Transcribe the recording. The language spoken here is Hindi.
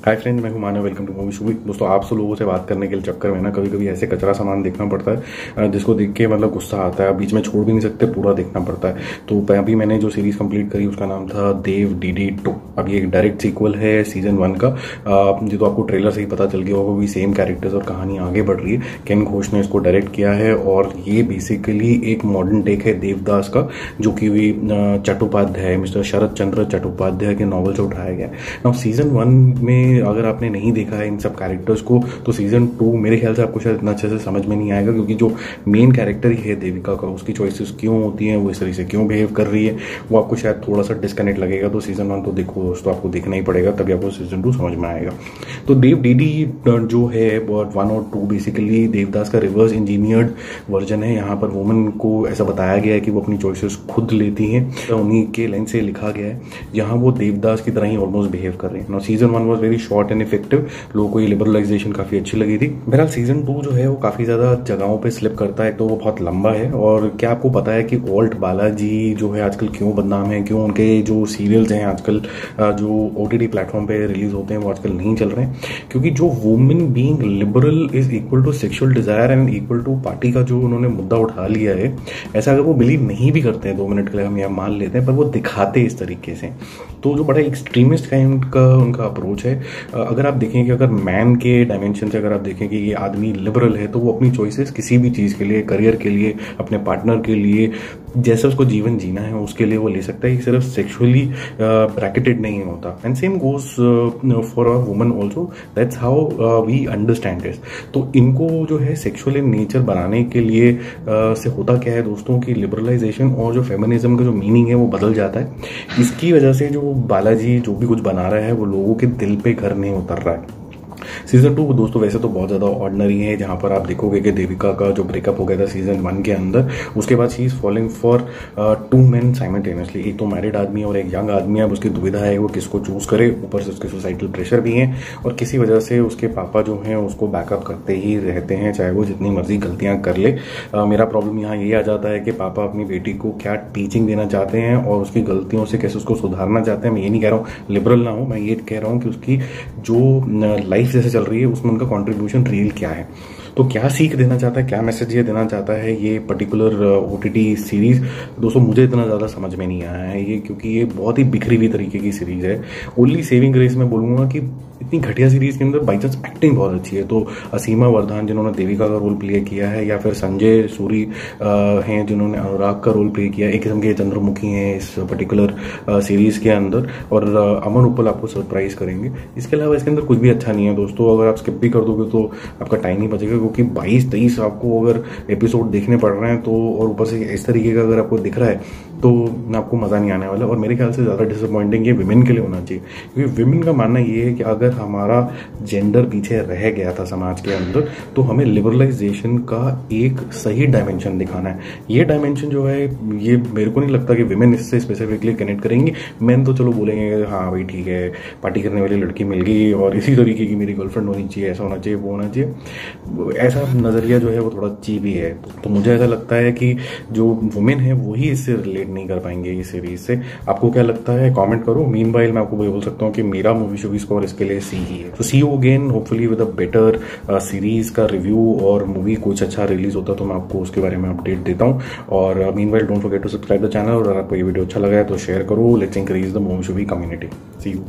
हाय फ्रेंड्स, मैं हूं Manav. Welcome to movie Shuvi. दोस्तों, आप सब लोगों से बात करने के चक्कर में ना कभी कभी ऐसे कचरा सामान देखना पड़ता है जिसको देख के मतलब गुस्सा आता है। बीच में छोड़ भी नहीं सकते, पूरा देखना पड़ता है। तो अभी मैंने जो सीरीज कंप्लीट करी उसका नाम था देव DD2। अब ये एक डायरेक्ट सीक्वल है सीजन 1 का। ये तो आपको ट्रेलर से ही पता चल गया होगा, भी सेम कैरेक्टर्स और कहानी आगे बढ़ रही है। केन घोष ने इसको डायरेक्ट किया है और ये बेसिकली एक मॉडर्न टेक है देवदास का, जो कि भी चट्टोपाध्याय, मिस्टर शरद चंद्र चट्टोपाध्याय के नॉवल से उठाया गया है। अब सीजन 1 में अगर आपने नहीं देखा है इन सब कैरेक्टर्स को, तो सीजन 2 मेरे ख्याल से आपको शायद इतना अच्छे से समझ में नहीं आएगा, क्योंकि जो मेन कैरेक्टर ही है देविका का, उसकी चॉइसेस क्यों होती हैं, वो इस तरीके से क्यों बिहेव कर रही है, वो आपको शायद थोड़ा सा डिस्कनेक्ट लगेगा। तो सीजन 1 तो देखो दोस्तों, आपको देखना ही पड़ेगा, तभी आपको सीजन 2 समझ में आएगा। तो देव DD जो है 1 और 2 बेसिकली देवदास का रिवर्स इंजीनियर्ड वर्जन है। यहाँ पर वुमन को ऐसा बताया गया है कि वो अपनी चॉइसेस खुद लेती हैं, तो उन्हीं के लाइन से लिखा गया है। यहाँ वो देवदास की तरह ही ऑलमोस्ट बिहेव कर रहे हैं। Season 1 was very short and effective. लोगों को ये लिबरलाइजेशन काफी अच्छी लगी थी। बहरहाल सीजन 2 जो है वो काफी ज्यादा जगहों पे स्लिप करता है, तो वो बहुत लंबा है। और क्या आपको पता है कि ऑल्ट बालाजी जो है आजकल क्यों बदनाम है, क्यों उनके जो सीरियल्स हैं आजकल जो OTT प्लेटफॉर्म पे रिलीज होते हैं वो आजकल नहीं चल रहे हैं? क्योंकि जो women being liberal is equal to sexual desire and equal to party का जो उन्होंने मुद्दा उठा लिया है, ऐसा अगर वो बिलीव नहीं भी करते हैं 2 मिनट के लिए, हम यह मान लेते हैं, पर वो दिखाते इस तरीके से, तो जो बड़ा एक्सट्रीमिस्ट काइंड का उनका अप्रोच है। अगर आप देखें कि अगर मैन के डायमेंशन से अगर आप देखें कि ये आदमी लिबरल है, तो वो अपनी चॉइसेस किसी भी चीज़ के लिए, करियर के लिए, अपने पार्टनर के लिए, जैसा उसको जीवन जीना है उसके लिए वो ले सकता है। सिर्फ सेक्सुअली ब्रैकेटेड नहीं होता। And same goes for a woman also. That's how we understand this. तो इनको जो है सेक्सुअल इन नेचर बनाने के लिए से होता क्या है दोस्तों, की लिबरलाइजेशन और जो फेमिनिज्म का जो मीनिंग है वो बदल जाता है। इसकी वजह से जो बालाजी जो भी कुछ बना रहा है वो लोगों के दिल पे घर नहीं उतर रहा है। सीजन 2 दोस्तों वैसे तो बहुत ज़्यादा ऑर्डिनरी है, जहाँ पर आप देखोगे कि देविका का जो ब्रेकअप हो गया था सीजन 1 के अंदर, उसके बाद she is following for 2 main simultaneously. एक तो मैरिड आदमी है और एक यंग आदमी है। अब उसकी दुविधा है वो किसको चूज़ करे। ऊपर से उसके सोसाइटल प्रेशर भी है और किसी वजह से उसके पापा जो हैं उसको बैकअप करते ही रहते हैं, चाहे वो जितनी मर्जी गलतियाँ कर ले। मेरा प्रॉब्लम यहाँ ये आ जाता है कि पापा अपनी बेटी को क्या टीचिंग देना चाहते हैं और उसकी गलतियों से कैसे उसको सुधारना चाहते हैं। मैं ये नहीं कह रहा हूँ लिबरल ना हो, मैं ये कह रहा हूँ कि उसकी जो लाइफ जैसे चल रही है उसमें उनका कंट्रीब्यूशन रियल क्या है, तो क्या सीख देना चाहता है, क्या मैसेज ये देना चाहता है ये पर्टिकुलर OTT सीरीज। दोस्तों मुझे इतना ज़्यादा समझ में नहीं आया है ये, क्योंकि ये बहुत ही बिखरी हुई तरीके की सीरीज है। ओनली सेविंग ग्रेस में बोलूँगा कि इतनी घटिया सीरीज के अंदर बाई चांस एक्टिंग बहुत अच्छी है। तो असीमा वर्धन जिन्होंने देविका का रोल प्ले किया है, या फिर संजय सूरी हैं जिन्होंने अनुराग का रोल प्ले किया, एक किस्म के चंद्रमुखी हैं इस पर्टिकुलर सीरीज के अंदर, और अमन उपल आपको सरप्राइज करेंगे। इसके अलावा इसके अंदर कुछ भी अच्छा नहीं है दोस्तों। अगर आप स्किप भी कर दोगे तो आपका टाइम ही बचेगा, क्योंकि 22-23 आपको अगर एपिसोड देखने पड़ रहे हैं तो, और ऊपर से इस तरीके का अगर आपको दिख रहा है तो आपको मज़ा नहीं आने वाला। और मेरे ख्याल से ज़्यादा डिसअपॉइंटिंग ये विमेन के लिए होना चाहिए, क्योंकि विमेन का मानना ये है कि अगर हमारा जेंडर पीछे रह गया था समाज के अंदर, तो हमें लिबरलाइजेशन का एक सही डायमेंशन दिखाना है। ये डायमेंशन जो है ये मेरे को नहीं लगता कि विमेन इससे स्पेसिफिकली कनेक्ट करेंगी। मैन तो चलो बोलेंगे हाँ भाई ठीक है, पार्टी करने वाली लड़की मिल गई और इसी तरीके की मेरी गर्लफ्रेंड होनी चाहिए, ऐसा होना चाहिए, वो होना चाहिए। ऐसा नज़रिया जो है वो थोड़ा चीप ही है। तो मुझे ऐसा लगता है कि जो वुमेन है वही इससे रिलेट नहीं कर पाएंगे इस सीरीज से। आपको क्या लगता है कमेंट करो। मीनवाइल मैं आपको बोल सकता हूँ कि मेरा मूवी शूवी स्कोर इसके लिए C ही है। तो see you again hopefully with a better series का रिव्यू, और मूवी कुछ अच्छा रिलीज होता तो मैं आपको उसके बारे में अपडेट देता हूँ। और meanwhile don't forget to subscribe the channel, और अगर आपको ये वीडियो अच्छा लगा है तो शेयर करो। Let's increase the movie Shuvi community. See you.